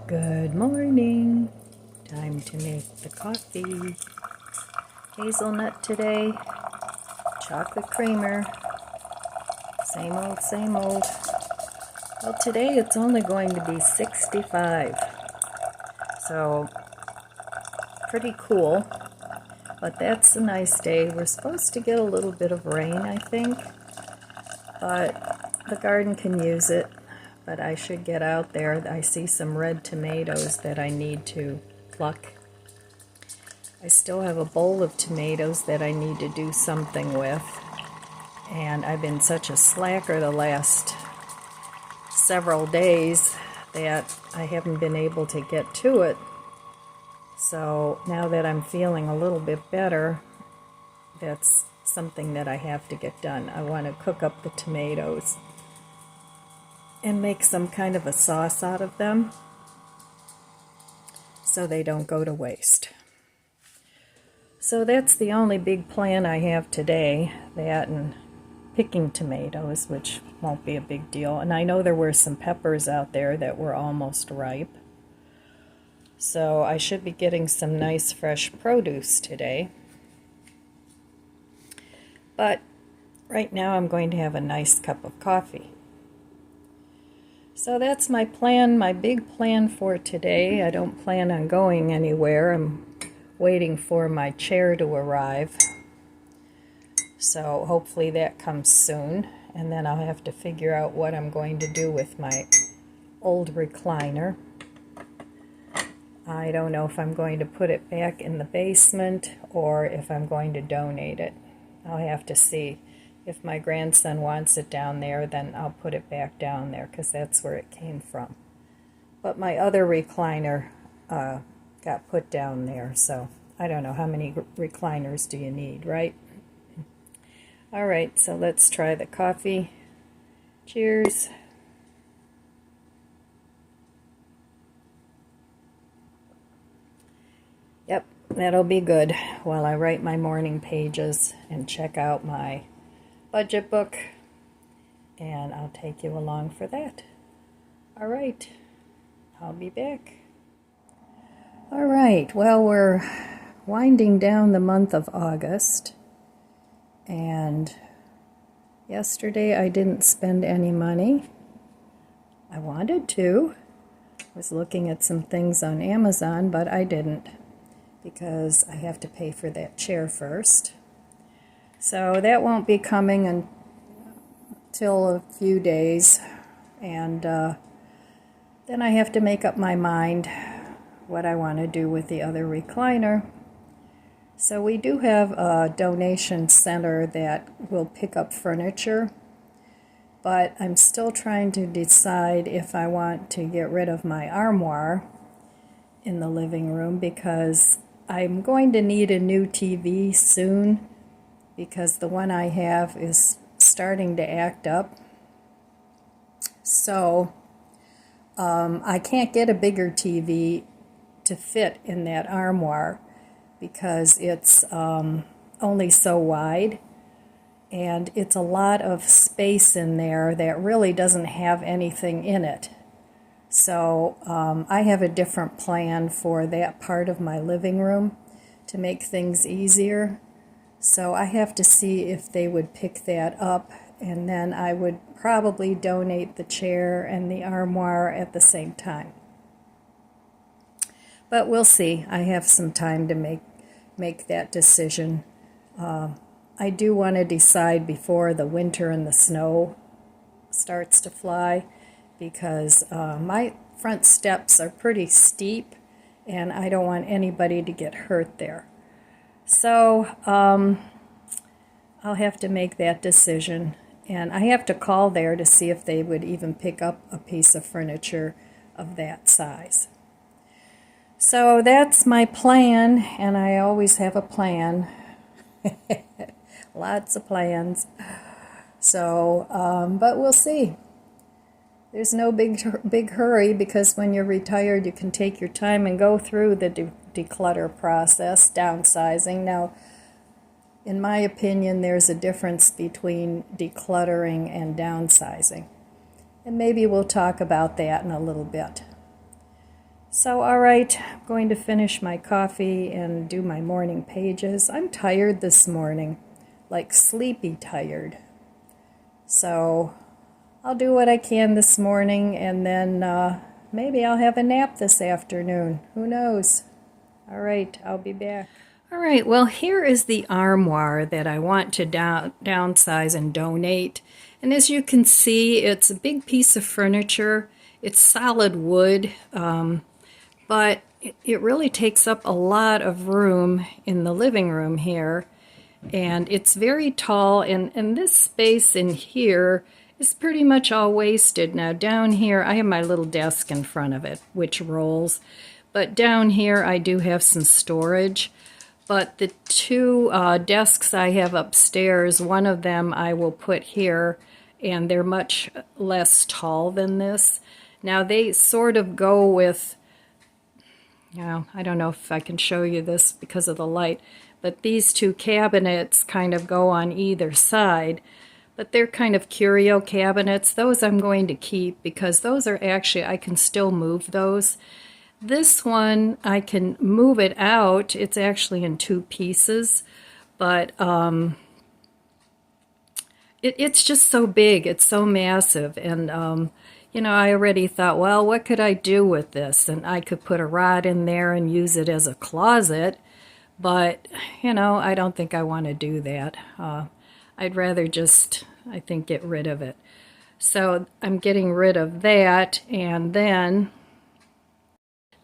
Good morning. Time to make the coffee. Hazelnut today. Chocolate creamer. Same old, same old. Well, today it's only going to be 65. So, pretty cool. But that's a nice day. We're supposed to get a little bit of rain, I think. But the garden can use it. But I should get out there. I see some red tomatoes that I need to pluck. I still have a bowl of tomatoes that I need to do something with. And I've been such a slacker the last several days that I haven't been able to get to it. So now that I'm feeling a little bit better, that's something that I have to get done. I want to cook up the tomatoes and make some kind of a sauce out of them so they don't go to waste. So that's the only big plan I have today, that and picking tomatoes, which won't be a big deal. And I know there were some peppers out there that were almost ripe. So I should be getting some nice fresh produce today. But right now I'm going to have a nice cup of coffee. So that's my plan, my big plan for today. I don't plan on going anywhere. I'm waiting for my chair to arrive. So hopefully that comes soon. And then I'll have to figure out what I'm going to do with my old recliner. I don't know if I'm going to put it back in the basement or if I'm going to donate it. I'll have to see. If my grandson wants it down there, then I'll put it back down there because that's where it came from. But my other recliner got put down there, so I don't know how many recliners do you need, right? All right, so let's try the coffee. Cheers. Yep, that'll be good while I write my morning pages and check out my budget book, and I'll take you along for that. All right, I'll be back. All right, well, we're winding down the month of August, and yesterday I didn't spend any money. I wanted to. I was looking at some things on Amazon, but I didn't because I have to pay for that chair first. So that won't be coming until a few days, and then I have to make up my mind what I want to do with the other recliner. So we do have a donation center that will pick up furniture, but I'm still trying to decide if I want to get rid of my armoire in the living room because I'm going to need a new TV soon, because the one I have is starting to act up. So I can't get a bigger TV to fit in that armoire because it's only so wide, and it's a lot of space in there that really doesn't have anything in it. So I have a different plan for that part of my living room to make things easier. So I have to see if they would pick that up, and then I would probably donate the chair and the armoire at the same time. But we'll see. I have some time to make that decision. I do want to decide before the winter and the snow starts to fly, because my front steps are pretty steep, and I don't want anybody to get hurt there. So I'll have to make that decision, and I have to call there to see if they would even pick up a piece of furniture of that size. So that's my plan, and I always have a plan. Lots of plans. So, but we'll see. There's no big hurry, because when you're retired, you can take your time and go through the declutter process, downsizing. Now, in my opinion, there's a difference between decluttering and downsizing. And maybe we'll talk about that in a little bit. So, all right, I'm going to finish my coffee and do my morning pages. I'm tired this morning, like sleepy tired. So, I'll do what I can this morning, and then maybe I'll have a nap this afternoon. Who knows? All right, I'll be back. All right, well, here is the armoire that I want to downsize and donate. And as you can see, it's a big piece of furniture. It's solid wood, but it really takes up a lot of room in the living room here. And it's very tall, and this space in here is pretty much all wasted. Now down here, I have my little desk in front of it, which rolls. But down here, I do have some storage. But the two desks I have upstairs, one of them I will put here, and they're much less tall than this. Now they sort of go with, I don't know if I can show you this because of the light, but these two cabinets kind of go on either side. But they're kind of curio cabinets. Those I'm going to keep because those are actually, I can still move those. This one, I can move it out. It's actually in two pieces, but it's just so big. It's so massive. And, I already thought, well, what could I do with this? And I could put a rod in there and use it as a closet. But, I don't think I want to do that. I'd rather just, I think, get rid of it. So I'm getting rid of that, and then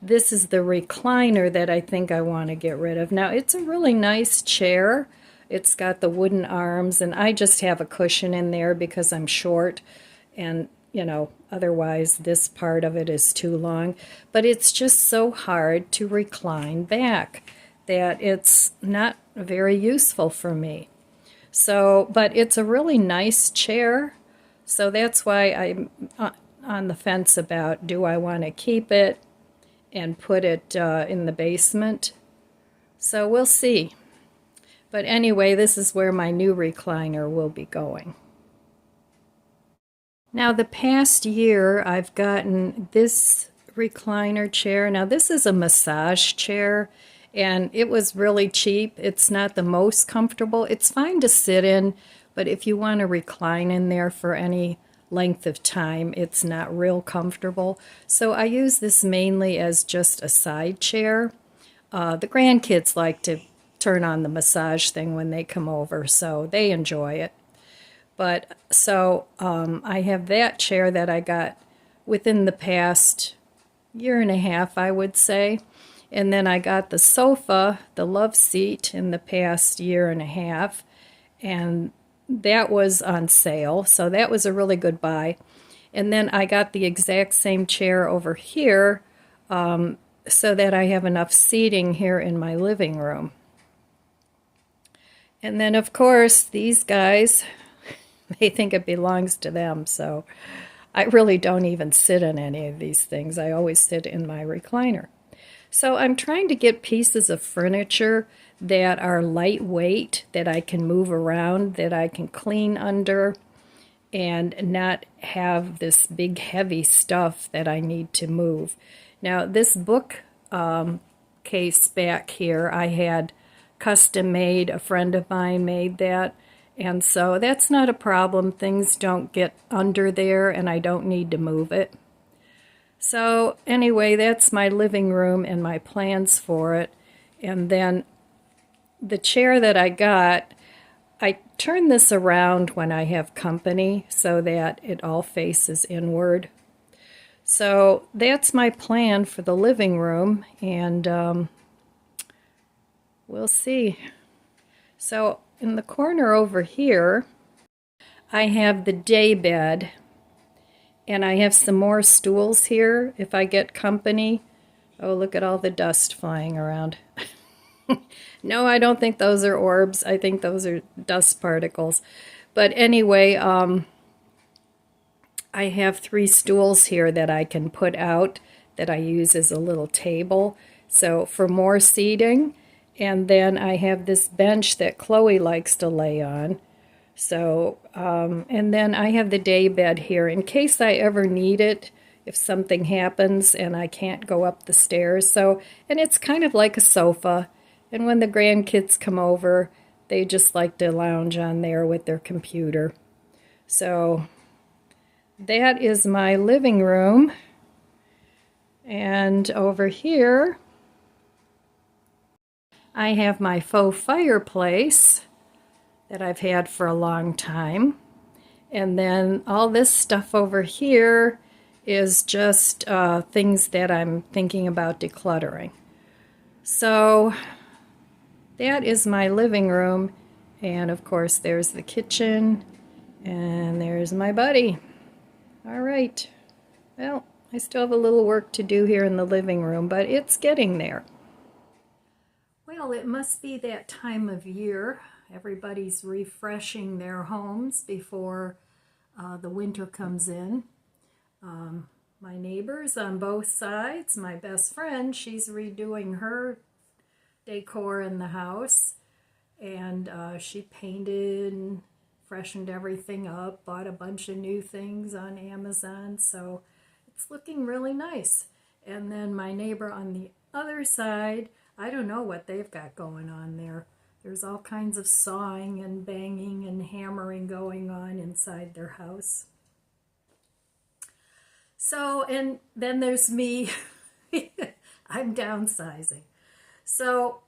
this is the recliner that I think I want to get rid of. Now, it's a really nice chair. It's got the wooden arms, and I just have a cushion in there because I'm short, and, otherwise this part of it is too long. But it's just so hard to recline back that it's not very useful for me. So, but it's a really nice chair, so that's why I'm on the fence about, do I want to keep it and put it in the basement? So we'll see. But anyway, this is where my new recliner will be going. Now, the past year, I've gotten this recliner chair. Now, this is a massage chair, and it was really cheap. It's not the most comfortable. It's fine to sit in, but if you want to recline in there for any length of time, it's not real comfortable. So I use this mainly as just a side chair. The grandkids like to turn on the massage thing when they come over, so they enjoy it. But so I have that chair that I got within the past year and a half, I would say. And then I got the sofa, the love seat, in the past year and a half. And that was on sale, so that was a really good buy. And then I got the exact same chair over here so that I have enough seating here in my living room. And then, of course, these guys, they think it belongs to them, so I really don't even sit in any of these things. I always sit in my recliner. So I'm trying to get pieces of furniture that are lightweight, that I can move around, that I can clean under, and not have this big heavy stuff that I need to move. Now, this book case back here, I had custom made. A friend of mine made that. And so that's not a problem. Things don't get under there, and I don't need to move it. So anyway, that's my living room and my plans for it. And then the chair that I got, I turn this around when I have company so that it all faces inward. So that's my plan for the living room, and we'll see. So in the corner over here, I have the day bed, and I have some more stools here if I get company. Oh, look at all the dust flying around. No, I don't think those are orbs. I think those are dust particles. But anyway, I have 3 stools here that I can put out that I use as a little table. So for more seating. And then I have this bench that Chloe likes to lay on. So, and then I have the day bed here. In case I ever need it, if something happens and I can't go up the stairs. So, and it's kind of like a sofa. And when the grandkids come over, they just like to lounge on there with their computer. So that is my living room. And over here, I have my faux fireplace that I've had for a long time. And then all this stuff over here is just things that I'm thinking about decluttering. So that is my living room. And of course, there's the kitchen. And there's my buddy. All right. Well, I still have a little work to do here in the living room, but it's getting there. Well, it must be that time of year. Everybody's refreshing their homes before the winter comes in. My neighbors on both sides, my best friend, she's redoing her decor in the house, and she painted and freshened everything up, bought a bunch of new things on Amazon, so it's looking really nice. And then my neighbor on the other side, I don't know what they've got going on there. There's all kinds of sawing and banging and hammering going on inside their house. So, and then there's me. I'm downsizing. So,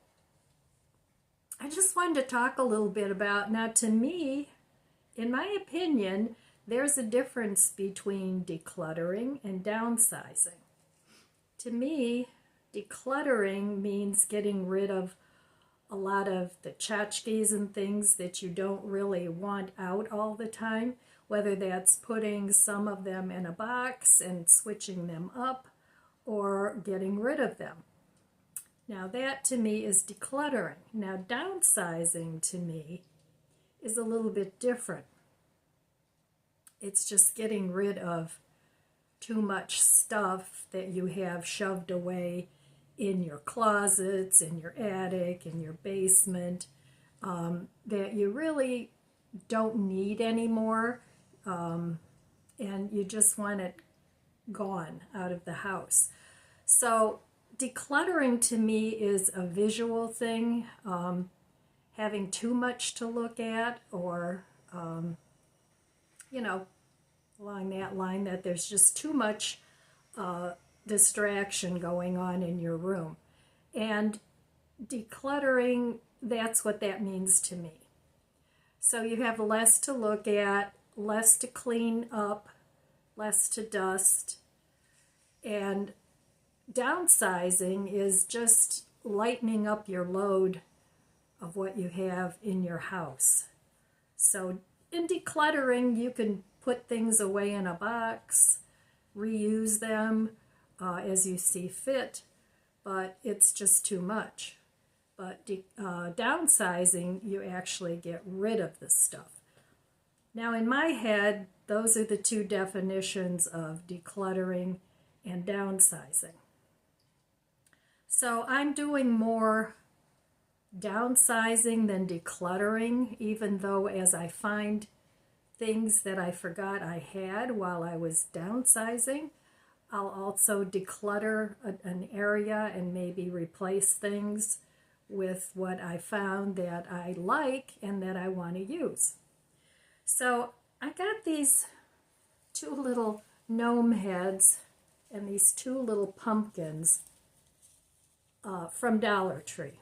I just wanted to talk a little bit about, now to me, in my opinion, there's a difference between decluttering and downsizing. To me, decluttering means getting rid of a lot of the tchotchkes and things that you don't really want out all the time, whether that's putting some of them in a box and switching them up or getting rid of them. Now that to me is decluttering. Now downsizing to me is a little bit different. It's just getting rid of too much stuff that you have shoved away in your closets, in your attic, in your basement, that you really don't need anymore, and you just want it gone out of the house. So decluttering to me is a visual thing, having too much to look at, or along that line, that there's just too much distraction going on in your room. And decluttering, that's what that means to me. So you have less to look at, less to clean up, less to dust. And downsizing is just lightening up your load of what you have in your house. So in decluttering, you can put things away in a box, reuse them as you see fit, but it's just too much. But downsizing, you actually get rid of the stuff. Now in my head, those are the two definitions of decluttering and downsizing. So I'm doing more downsizing than decluttering, even though as I find things that I forgot I had while I was downsizing, I'll also declutter an area and maybe replace things with what I found that I like and that I want to use. So I got these two little gnome heads and these two little pumpkins from Dollar Tree.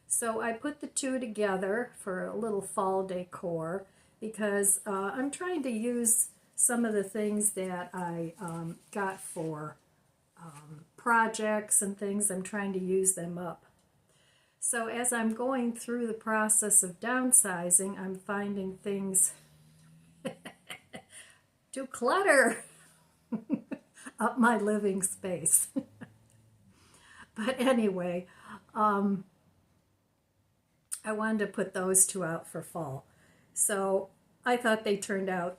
So I put the two together for a little fall decor because I'm trying to use some of the things that I got for projects and things. I'm trying to use them up. So as I'm going through the process of downsizing, I'm finding things to clutter up my living space. But anyway, I wanted to put those two out for fall. So I thought they turned out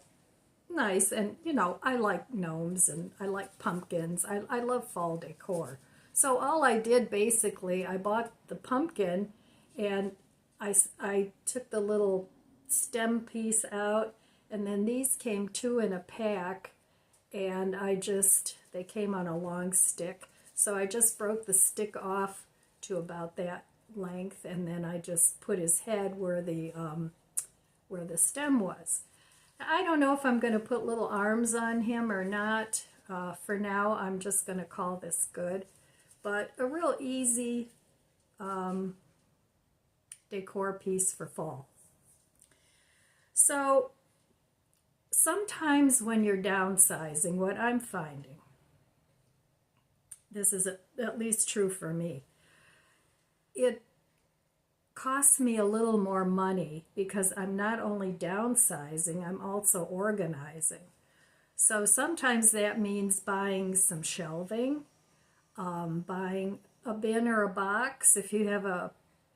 nice, and I like gnomes and I like pumpkins. I love fall decor. So all I did basically, I bought the pumpkin and I took the little stem piece out, and then these came two in a pack, and I just They came on a long stick. So I just broke the stick off to about that length, and then I just put his head where the stem was. I don't know if I'm going to put little arms on him or not. For now, I'm just going to call this good. But a real easy decor piece for fall. So sometimes when you're downsizing, what I'm finding, this is at least true for me, it costs me a little more money because I'm not only downsizing, I'm also organizing. So sometimes that means buying some shelving, buying a bin or a box. If you have a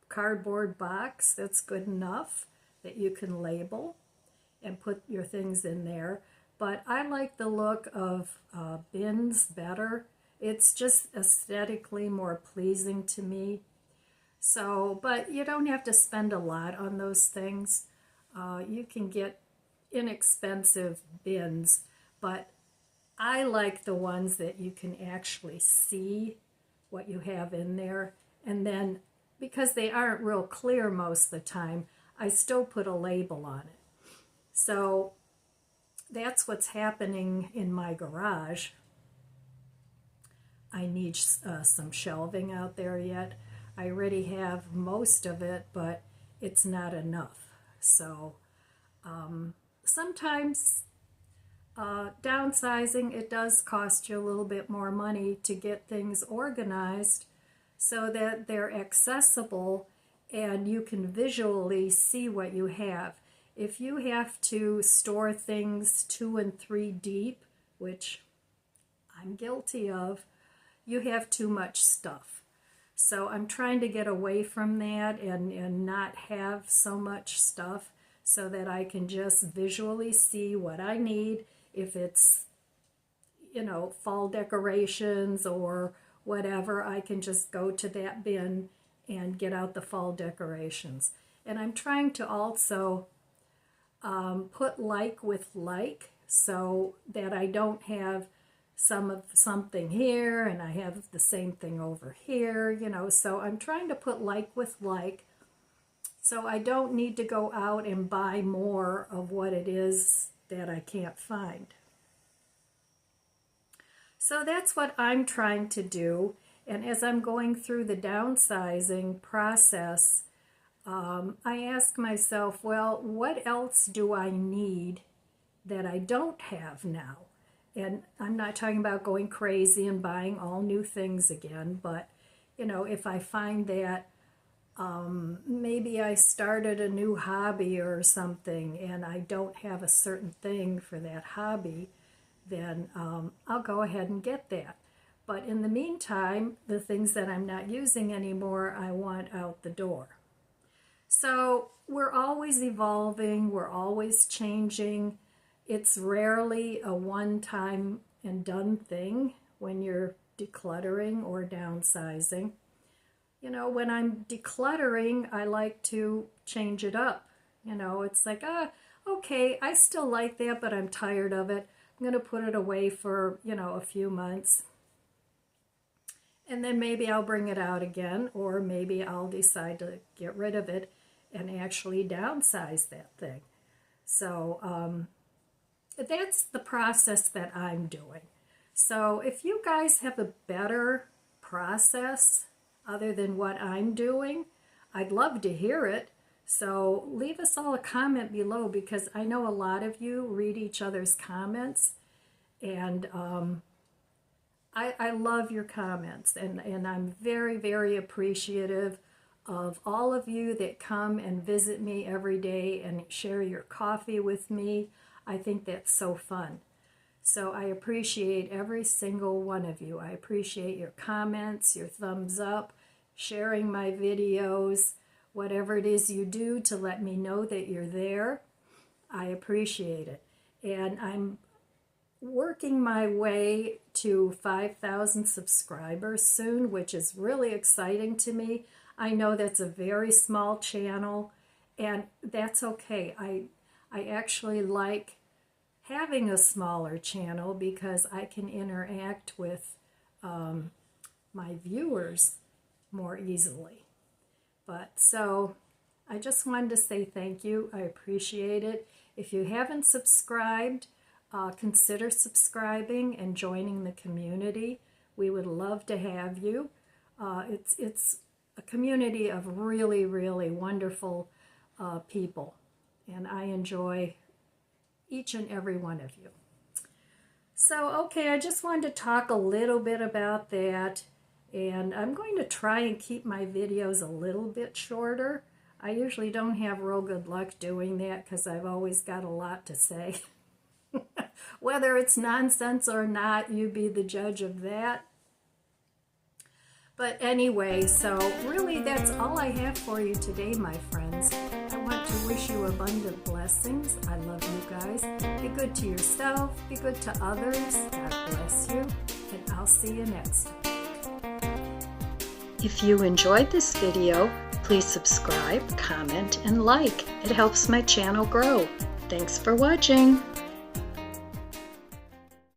cardboard box, that's good enough that you can label and put your things in there. But I like the look of bins better. It's just aesthetically more pleasing to me. So, but you don't have to spend a lot on those things. You can get inexpensive bins, but I like the ones that you can actually see what you have in there. And then, because they aren't real clear most of the time, I still put a label on it. So that's what's happening in my garage. I need some shelving out there yet. I already have most of it, but it's not enough. So sometimes downsizing, it does cost you a little bit more money to get things organized so that they're accessible and you can visually see what you have. If you have to store things 2 and 3 deep, which I'm guilty of, you have too much stuff. So I'm trying to get away from that and not have so much stuff so that I can just visually see what I need. If it's, fall decorations or whatever, I can just go to that bin and get out the fall decorations. And I'm trying to also put like with like so that I don't have something here and I have the same thing over here, so I'm trying to put like with like so I don't need to go out and buy more of what it is that I can't find. So that's what I'm trying to do, and as I'm going through the downsizing process, I ask myself, well, what else do I need that I don't have now? And I'm not talking about going crazy and buying all new things again, but, if I find that maybe I started a new hobby or something and I don't have a certain thing for that hobby, then I'll go ahead and get that. But in the meantime, the things that I'm not using anymore, I want out the door. So we're always evolving, we're always changing. It's rarely a one-time and done thing when you're decluttering or downsizing. When I'm decluttering, I like to change it up. It's like, okay, I still like that, but I'm tired of it. I'm going to put it away for, a few months. And then maybe I'll bring it out again, or maybe I'll decide to get rid of it and actually downsize that thing. So, that's the process that I'm doing. So if you guys have a better process other than what I'm doing, I'd love to hear it. So leave us all a comment below, because I know a lot of you read each other's comments, and I love your comments, and I'm very, very appreciative of all of you that come and visit me every day and share your coffee with me. I think that's so fun. So I appreciate every single one of you. I appreciate your comments, your thumbs up, sharing my videos, whatever it is you do to let me know that you're there. I appreciate it. And I'm working my way to 5,000 subscribers soon, which is really exciting to me. I know that's a very small channel, and that's okay. I actually like having a smaller channel because I can interact with my viewers more easily. But so I just wanted to say thank you. I appreciate it. If you haven't subscribed, consider subscribing and joining the community. We would love to have you. It's a community of really, really wonderful people, and I enjoy each and every one of you. So, okay, I just wanted to talk a little bit about that, and I'm going to try and keep my videos a little bit shorter. I usually don't have real good luck doing that because I've always got a lot to say. Whether it's nonsense or not, you be the judge of that. But anyway, so really that's all I have for you today, my friends. I want to wish you abundant blessings. I love you guys. Be good to yourself. Be good to others. God bless you. And I'll see you next time. If you enjoyed this video, please subscribe, comment, and like. It helps my channel grow. Thanks for watching.